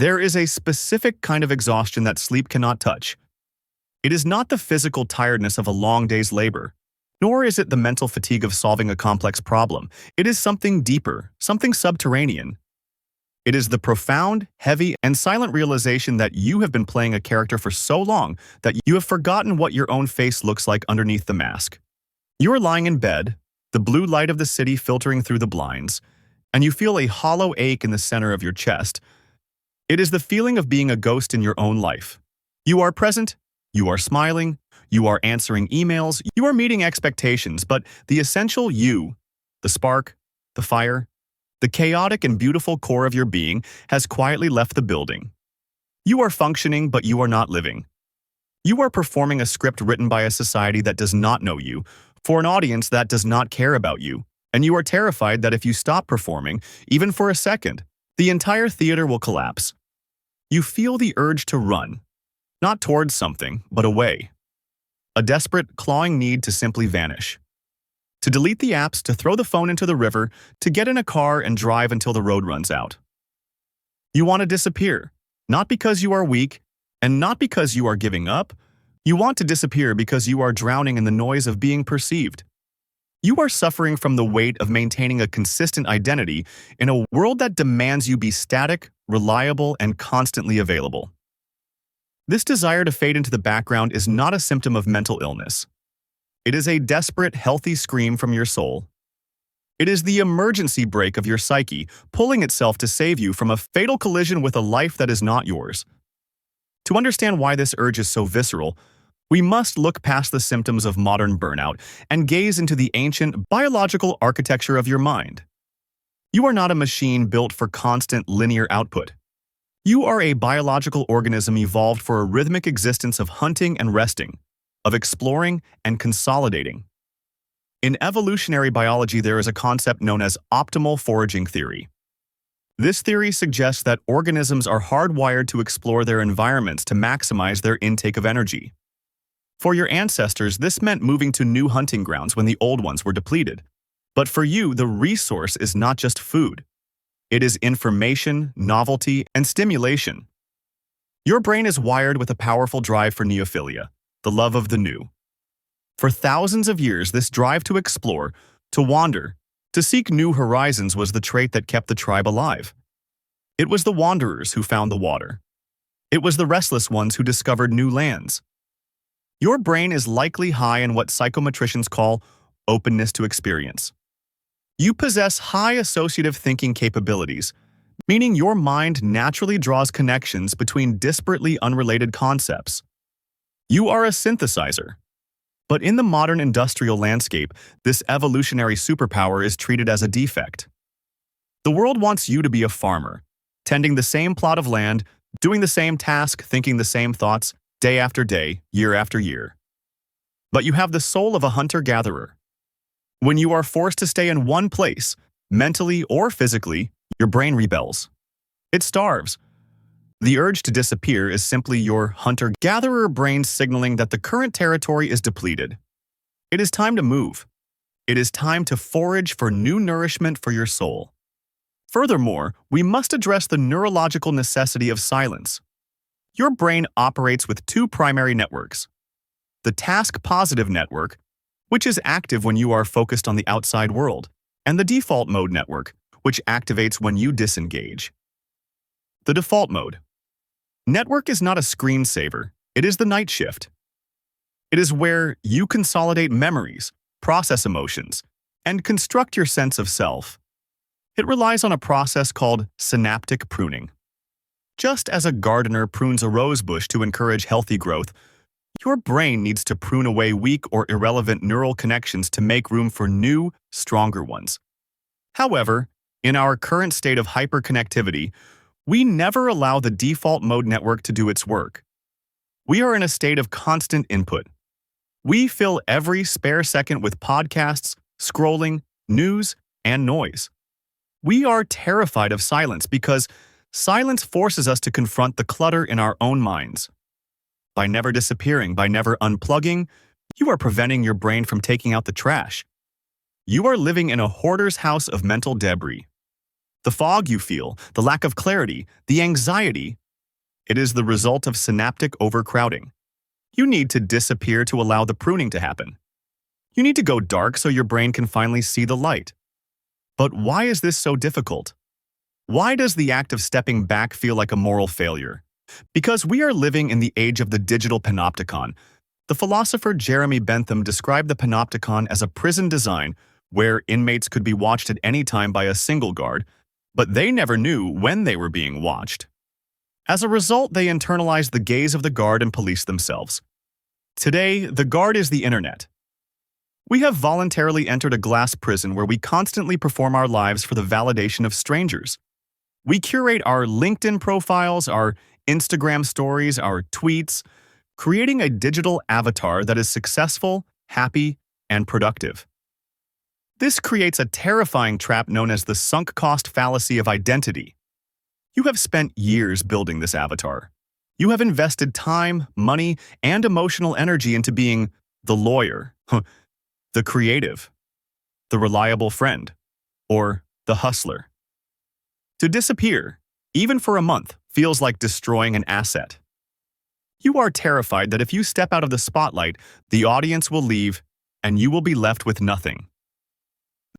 There is a specific kind of exhaustion that sleep cannot touch. It is not the physical tiredness of a long day's labor, nor is it the mental fatigue of solving a complex problem. It is something deeper, something subterranean. It is the profound, heavy, and silent realization that you have been playing a character for so long that you have forgotten what your own face looks like underneath the mask. You are lying in bed, the blue light of the city filtering through the blinds, and you feel a hollow ache in the center of your chest. It is the feeling of being a ghost in your own life. You are present, you are smiling, you are answering emails, you are meeting expectations, but the essential you, the spark, the fire, the chaotic and beautiful core of your being has quietly left the building. You are functioning, but you are not living. You are performing a script written by a society that does not know you, for an audience that does not care about you, and you are terrified that if you stop performing, even for a second, the entire theater will collapse. You feel the urge to run, not towards something, but away. A desperate, clawing need to simply vanish. To delete the apps, to throw the phone into the river, to get in a car and drive until the road runs out. You want to disappear, not because you are weak, and not because you are giving up. You want to disappear because you are drowning in the noise of being perceived. You are suffering from the weight of maintaining a consistent identity in a world that demands you be static, reliable, and constantly available. This desire to fade into the background is not a symptom of mental illness. It is a desperate, healthy scream from your soul. It is the emergency brake of your psyche, pulling itself to save you from a fatal collision with a life that is not yours. To understand why this urge is so visceral, we must look past the symptoms of modern burnout and gaze into the ancient biological architecture of your mind. You are not a machine built for constant linear output. You are a biological organism evolved for a rhythmic existence of hunting and resting, of exploring and consolidating. In evolutionary biology, there is a concept known as optimal foraging theory. This theory suggests that organisms are hardwired to explore their environments to maximize their intake of energy. For your ancestors, this meant moving to new hunting grounds when the old ones were depleted. But for you, the resource is not just food. It is information, novelty, and stimulation. Your brain is wired with a powerful drive for neophilia, the love of the new. For thousands of years, this drive to explore, to wander, to seek new horizons was the trait that kept the tribe alive. It was the wanderers who found the water. It was the restless ones who discovered new lands. Your brain is likely high in what psychometricians call openness to experience. You possess high associative thinking capabilities, meaning your mind naturally draws connections between disparately unrelated concepts. You are a synthesizer. But in the modern industrial landscape, this evolutionary superpower is treated as a defect. The world wants you to be a farmer, tending the same plot of land, doing the same task, thinking the same thoughts, day after day, year after year. But you have the soul of a hunter-gatherer. When you are forced to stay in one place, mentally or physically, your brain rebels. It starves. The urge to disappear is simply your hunter-gatherer brain signaling that the current territory is depleted. It is time to move. It is time to forage for new nourishment for your soul. Furthermore, we must address the neurological necessity of silence. Your brain operates with two primary networks. The task-positive network, which is active when you are focused on the outside world, and the default mode network, which activates when you disengage. The default mode. Network is not a screensaver, it is the night shift. It is where you consolidate memories, process emotions, and construct your sense of self. It relies on a process called synaptic pruning. Just as a gardener prunes a rose bush to encourage healthy growth, your brain needs to prune away weak or irrelevant neural connections to make room for new, stronger ones. However, in our current state of hyperconnectivity, we never allow the default mode network to do its work. We are in a state of constant input. We fill every spare second with podcasts, scrolling, news, and noise. We are terrified of silence because silence forces us to confront the clutter in our own minds. By never disappearing, by never unplugging, you are preventing your brain from taking out the trash. You are living in a hoarder's house of mental debris. The fog you feel, the lack of clarity, the anxiety, it is the result of synaptic overcrowding. You need to disappear to allow the pruning to happen. You need to go dark so your brain can finally see the light. But why is this so difficult? Why does the act of stepping back feel like a moral failure? Because we are living in the age of the digital panopticon. The philosopher Jeremy Bentham described the panopticon as a prison design where inmates could be watched at any time by a single guard, but they never knew when they were being watched. As a result, they internalized the gaze of the guard and policed themselves. Today, the guard is the internet. We have voluntarily entered a glass prison where we constantly perform our lives for the validation of strangers. We curate our LinkedIn profiles, our Instagram stories, our tweets, creating a digital avatar that is successful, happy, and productive. This creates a terrifying trap known as the sunk cost fallacy of identity. You have spent years building this avatar. You have invested time, money, and emotional energy into being the lawyer, the creative, the reliable friend, or the hustler. To disappear, even for a month, feels like destroying an asset. You are terrified that if you step out of the spotlight, the audience will leave and you will be left with nothing.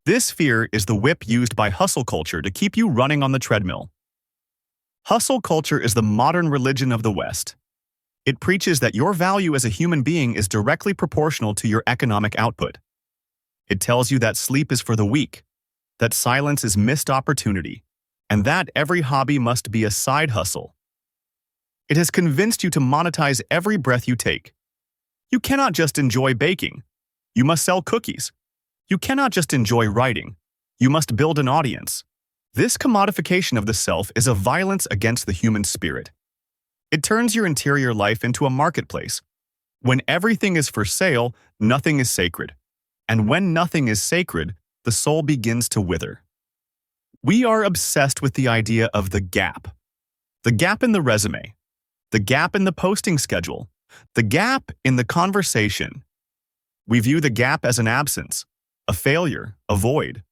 This fear is the whip used by hustle culture to keep you running on the treadmill. Hustle culture is the modern religion of the West. It preaches that your value as a human being is directly proportional to your economic output. It tells you that sleep is for the weak, that silence is missed opportunity, and that every hobby must be a side hustle. It has convinced you to monetize every breath you take. You cannot just enjoy baking. You must sell cookies. You cannot just enjoy writing. You must build an audience. This commodification of the self is a violence against the human spirit. It turns your interior life into a marketplace. When everything is for sale, nothing is sacred. And when nothing is sacred, the soul begins to wither. We are obsessed with the idea of the gap. The gap in the resume. The gap in the posting schedule. The gap in the conversation. We view the gap as an absence, a failure, a void.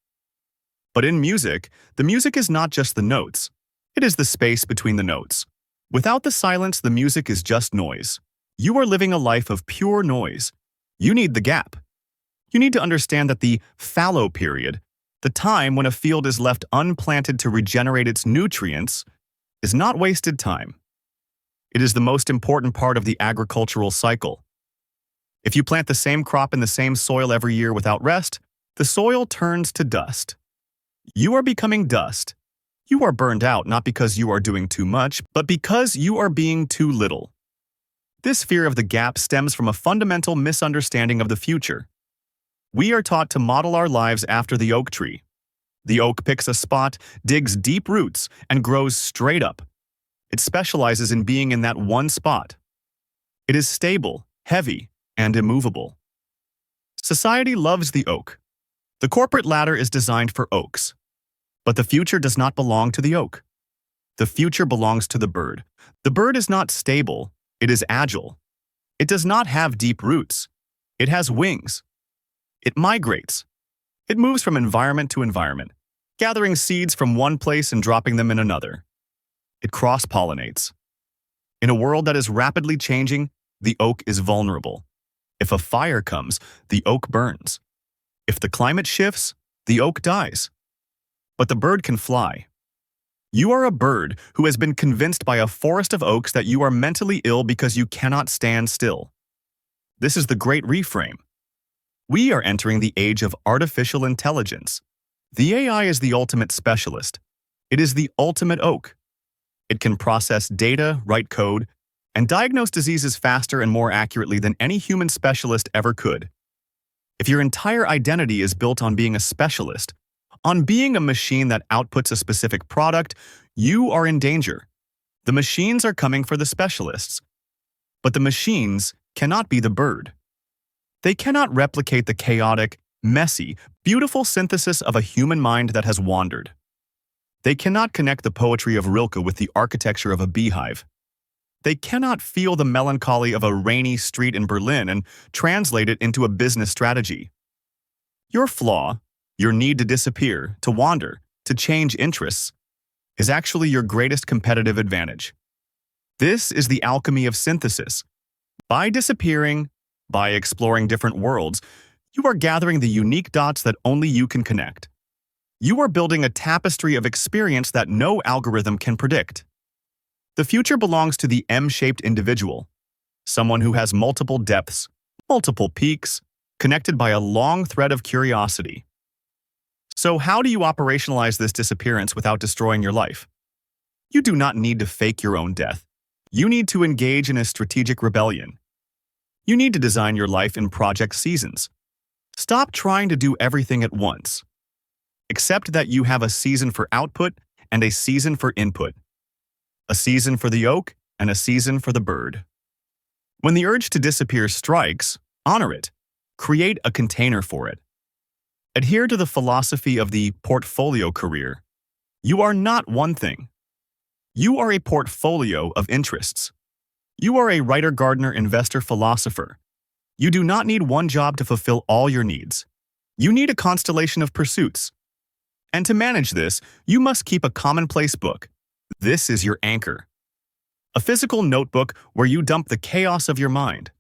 But in music, the music is not just the notes. It is the space between the notes. Without the silence, the music is just noise. You are living a life of pure noise. You need the gap. You need to understand that the fallow period, the time when a field is left unplanted to regenerate its nutrients, is not wasted time. It is the most important part of the agricultural cycle. If you plant the same crop in the same soil every year without rest, the soil turns to dust. You are becoming dust. You are burned out not because you are doing too much, but because you are being too little. This fear of the gap stems from a fundamental misunderstanding of the future. We are taught to model our lives after the oak tree. The oak picks a spot, digs deep roots, and grows straight up. It specializes in being in that one spot. It is stable, heavy, and immovable. Society loves the oak. The corporate ladder is designed for oaks. But the future does not belong to the oak. The future belongs to the bird. The bird is not stable, it is agile. It does not have deep roots. It has wings. It migrates. It moves from environment to environment, gathering seeds from one place and dropping them in another. It cross-pollinates. In a world that is rapidly changing, the oak is vulnerable. If a fire comes, the oak burns. If the climate shifts, the oak dies. But the bird can fly. You are a bird who has been convinced by a forest of oaks that you are mentally ill because you cannot stand still. This is the great reframe. We are entering the age of artificial intelligence. The AI is the ultimate specialist. It is the ultimate oak. It can process data, write code, and diagnose diseases faster and more accurately than any human specialist ever could. If your entire identity is built on being a specialist, on being a machine that outputs a specific product, you are in danger. The machines are coming for the specialists. But the machines cannot be the bird. They cannot replicate the chaotic, messy, beautiful synthesis of a human mind that has wandered. They cannot connect the poetry of Rilke with the architecture of a beehive. They cannot feel the melancholy of a rainy street in Berlin and translate it into a business strategy. Your flaw, your need to disappear, to wander, to change interests, is actually your greatest competitive advantage. This is the alchemy of synthesis. By disappearing, by exploring different worlds, you are gathering the unique dots that only you can connect. You are building a tapestry of experience that no algorithm can predict. The future belongs to the M-shaped individual, someone who has multiple depths, multiple peaks, connected by a long thread of curiosity. So how do you operationalize this disappearance without destroying your life? You do not need to fake your own death. You need to engage in a strategic rebellion. You need to design your life in project seasons. Stop trying to do everything at once. Accept that you have a season for output and a season for input. A season for the oak and a season for the bird. When the urge to disappear strikes, honor it. Create a container for it. Adhere to the philosophy of the portfolio career. You are not one thing. You are a portfolio of interests. You are a writer, gardener, investor, philosopher. You do not need one job to fulfill all your needs. You need a constellation of pursuits. And to manage this, you must keep a commonplace book. This is your anchor. A physical notebook where you dump the chaos of your mind.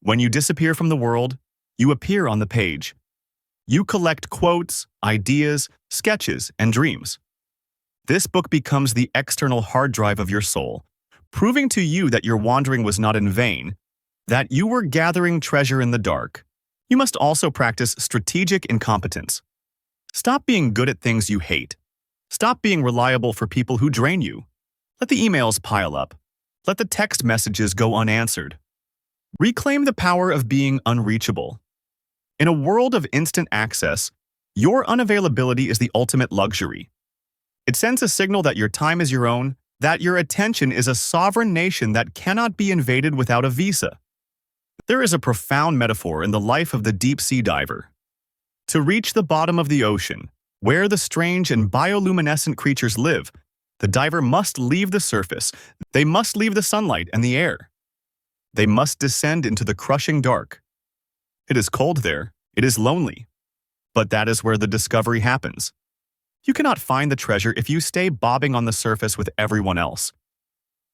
When you disappear from the world, you appear on the page. You collect quotes, ideas, sketches, and dreams. This book becomes the external hard drive of your soul, proving to you that your wandering was not in vain, that you were gathering treasure in the dark. You must also practice strategic incompetence. Stop being good at things you hate. Stop being reliable for people who drain you. Let the emails pile up. Let the text messages go unanswered. Reclaim the power of being unreachable. In a world of instant access, your unavailability is the ultimate luxury. It sends a signal that your time is your own, that your attention is a sovereign nation that cannot be invaded without a visa. There is a profound metaphor in the life of the deep-sea diver. To reach the bottom of the ocean, where the strange and bioluminescent creatures live, the diver must leave the surface. They must leave the sunlight and the air. They must descend into the crushing dark. It is cold there. It is lonely. But that is where the discovery happens. You cannot find the treasure if you stay bobbing on the surface with everyone else.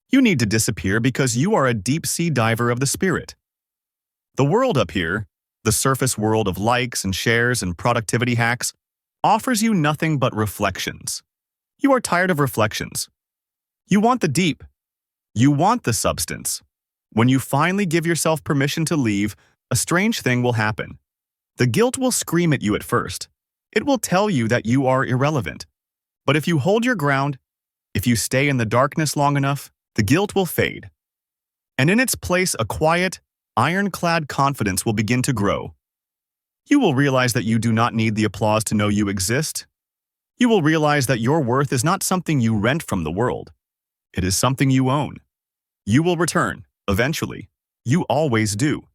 You need to disappear because you are a deep-sea diver of the spirit. The world up here, the surface world of likes and shares and productivity hacks, offers you nothing but reflections. You are tired of reflections. You want the deep. You want the substance. When you finally give yourself permission to leave, a strange thing will happen. The guilt will scream at you at first. It will tell you that you are irrelevant. But if you hold your ground, if you stay in the darkness long enough, the guilt will fade. And in its place, a quiet, ironclad confidence will begin to grow. You will realize that you do not need the applause to know you exist. You will realize that your worth is not something you rent from the world. It is something you own. You will return, eventually. You always do.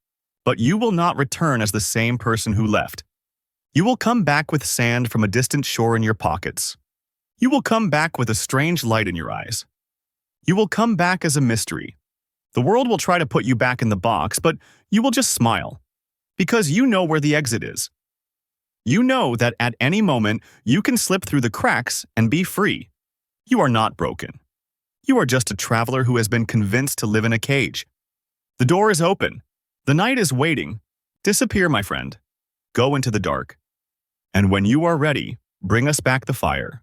But you will not return as the same person who left. You will come back with sand from a distant shore in your pockets. You will come back with a strange light in your eyes. You will come back as a mystery. The world will try to put you back in the box, but you will just smile. Because you know where the exit is. You know that at any moment you can slip through the cracks and be free. You are not broken. You are just a traveler who has been convinced to live in a cage. The door is open. The night is waiting. Disappear, my friend. Go into the dark. And when you are ready, bring us back the fire.